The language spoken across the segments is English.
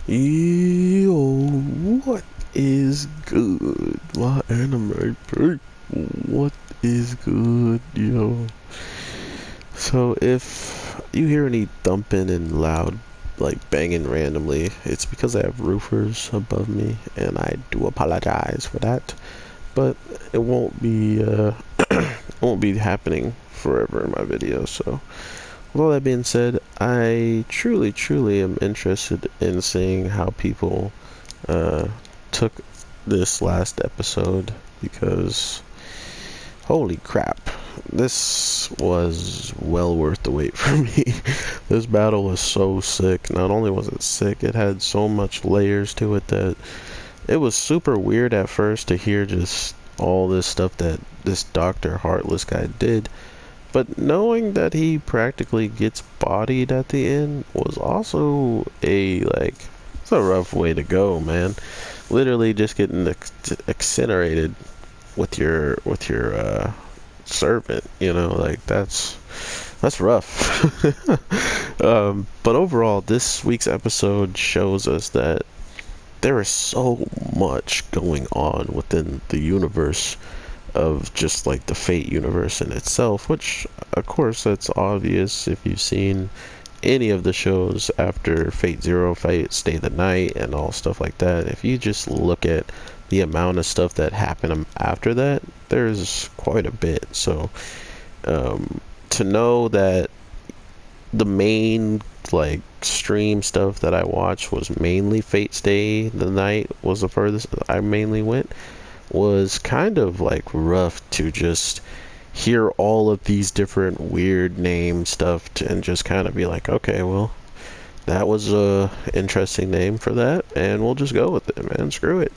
Yo, what is good, my anime people? What is good, yo? So if you hear any thumping and loud, like banging randomly, it's because I have roofers above me, and I do apologize for that. But it won't be, it won't be happening forever in my videos. So with all that being said, I truly am interested in seeing how people uh, took this last episode because holy crap, this was well worth the wait for me. This battle was so sick. Not only was it sick, it had so much layers to it that it was super weird at first to hear just all this stuff that this Dr. Heartless guy did. But knowing that he practically gets bodied at the end was also it's a rough way to go, man. Literally just getting incinerated with your servant, like that's rough. But overall, this week's episode shows us that there is so much going on within the universe of just like the Fate universe in itself, which of course that's obvious if you've seen any of the shows after Fate Zero, Fate Stay the Night, and all stuff like that. If you just look at the amount of stuff that happened after that, there's quite a bit. So to know that the main like stream stuff that I watched was mainly Fate Stay the Night was the furthest I mainly went, was kind of like rough to just hear all of these different weird name stuff and just kind of be like, okay, well, that was a interesting name for that, and we'll just go with it, man. Screw it.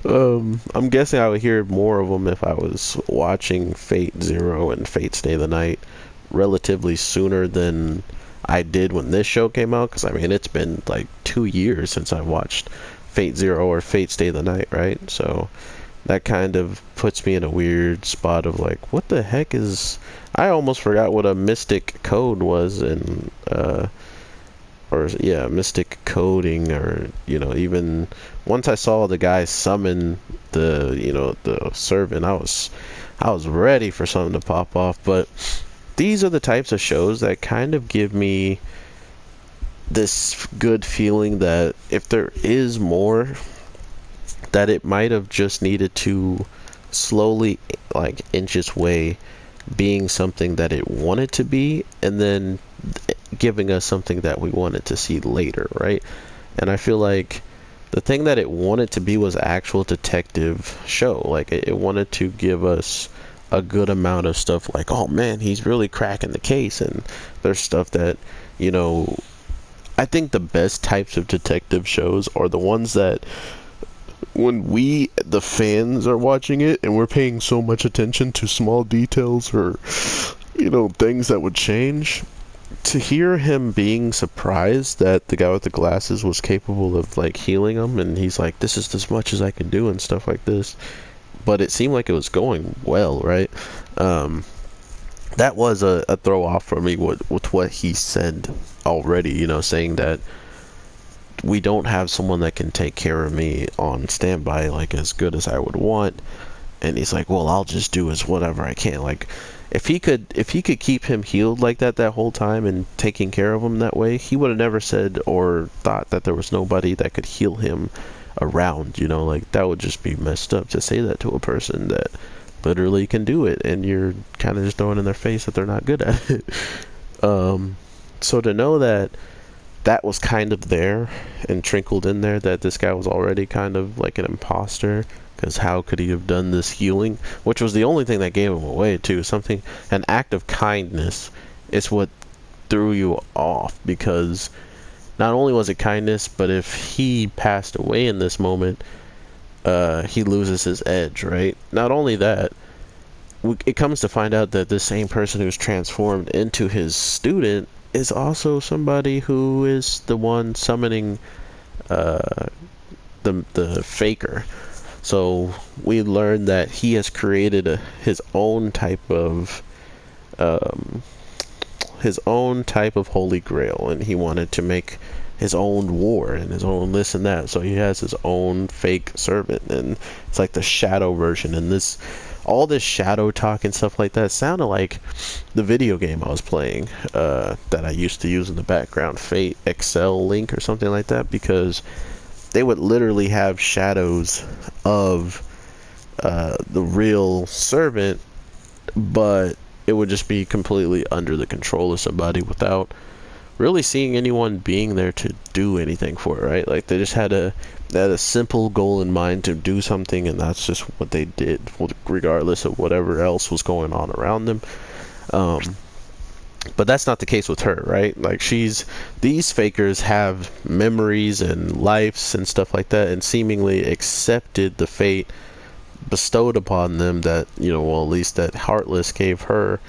I'm guessing I would hear more of them if I was watching Fate Zero and Fate Stay the Night relatively sooner than I did when this show came out, because I mean it's been like 2 years since I watched Fate Zero or Fate Stay the Night, right? So that kind of puts me in a weird spot of like, what the heck is... I almost forgot what a mystic code was in mystic coding, or even once I saw the guy summon the servant, I was ready for something to pop off. But these are the types of shows that kind of give me this good feeling that if there is more, that it might have just needed to slowly like inch its way being something that it wanted to be, and then giving us something that we wanted to see later, right? And I feel like the thing that it wanted to be was actual detective show. Like it wanted to give us a good amount of stuff like, oh man, he's really cracking the case. And there's stuff that, I think the best types of detective shows are the ones that when we, the fans, are watching it and we're paying so much attention to small details or, things that would change, to hear him being surprised that the guy with the glasses was capable of like healing him, and he's like, this is as much as I can do and stuff like this, but it seemed like it was going well, right? That was a throw off for me with what he said already, saying that we don't have someone that can take care of me on standby like as good as I would want. And he's like, well, I'll just do as whatever I can. Like if he could keep him healed like that whole time and taking care of him that way, he would have never said or thought that there was nobody that could heal him around. Like that would just be messed up to say that to a person that literally can do it, and you're kind of just throwing in their face that they're not good at it. So to know that that was kind of there and trickled in there, that this guy was already kind of like an imposter, because how could he have done this healing, which was the only thing that gave him away too. An act of kindness is what threw you off, because not only was it kindness, but if he passed away in this moment, he loses his edge, right? Not only that, it comes to find out that the same person who's transformed into his student is also somebody who is the one summoning the faker. So we learned that he has created his own type of holy grail, and he wanted to make his own war and his own this and that. So he has his own fake servant, and it's like the shadow version. And this, all this shadow talk and stuff like that sounded like the video game I was playing, that I used to use in the background, Fate Excel Link or something like that, because they would literally have shadows of the real servant, but it would just be completely under the control of somebody without really seeing anyone being there to do anything for it, right? Like they had a simple goal in mind to do something, and that's just what they did, regardless of whatever else was going on around them. But that's not the case with her, right? Like these fakers have memories and lives and stuff like that, and seemingly accepted the fate bestowed upon them that, well, at least that Heartless gave her.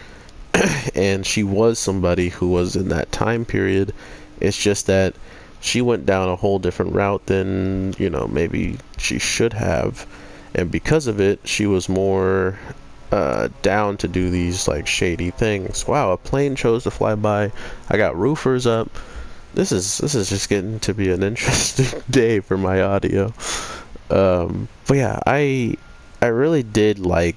And she was somebody who was in that time period. It's just that she went down a whole different route than, maybe she should have. And because of it, she was more down to do these like shady things. Wow, a plane chose to fly by. I got roofers up. This is just getting to be an interesting day for my audio. But yeah, I really did like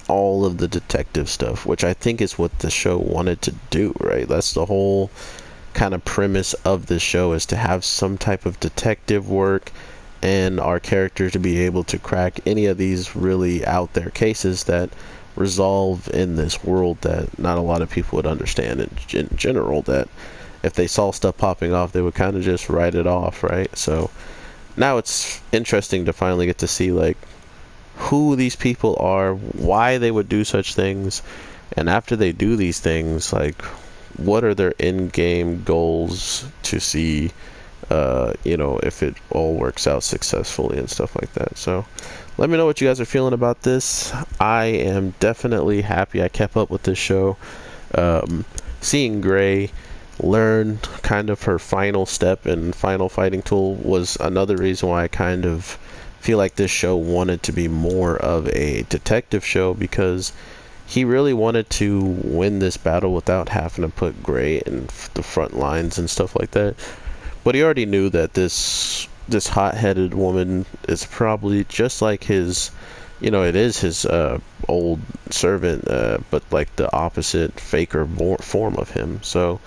all of the detective stuff, which I think is what the show wanted to do, right? That's the whole kind of premise of the show, is to have some type of detective work and our character to be able to crack any of these really out there cases that resolve in this world that not a lot of people would understand in general, that if they saw stuff popping off, they would kind of just write it off, right? So now it's interesting to finally get to see like who these people are, why they would do such things, and after they do these things, like what are their in-game goals to see, if it all works out successfully and stuff like that. So let me know what you guys are feeling about this. I am definitely happy I kept up with this show. Seeing Gray learn kind of her final step and final fighting tool was another reason why I kind of feel like this show wanted to be more of a detective show, because he really wanted to win this battle without having to put Gray in the front lines and stuff like that. But he already knew that this hot-headed woman is probably just like his, it is his old servant, but like the opposite faker form of him. So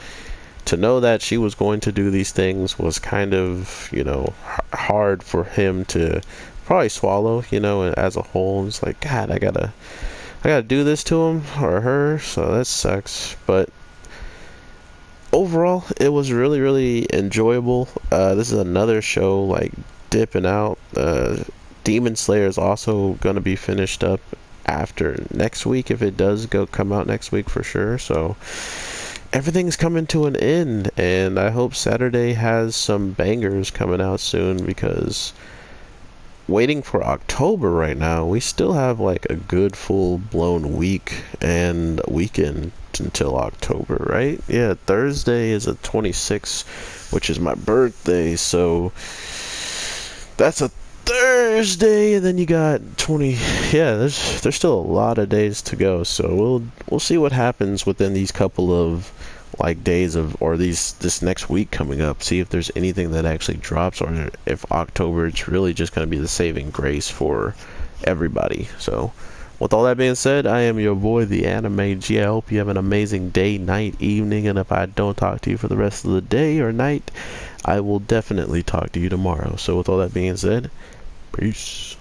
to know that she was going to do these things was kind of, hard for him to probably swallow, as a whole. It's like, God, I gotta do this to him or her, so that sucks. But overall, it was really, really enjoyable. This is another show like dipping out. Demon Slayer is also gonna be finished up after next week, if it does come out next week for sure. So everything's coming to an end, and I hope Saturday has some bangers coming out soon, because waiting for October right now, we still have like a good full-blown week and weekend until October, right? Yeah, Thursday is the 26th, which is my birthday, so that's a Thursday, and then you got 20. Yeah, there's still a lot of days to go, so we'll see what happens within these couple of like days or this next week coming up. See if there's anything that actually drops, or if October it's really just going to be the saving grace for everybody. So with all that being said, I am your boy, the Anime G. I hope you have an amazing day, night, evening, and if I don't talk to you for the rest of the day or night, I will definitely talk to you tomorrow. So with all that being said, peace.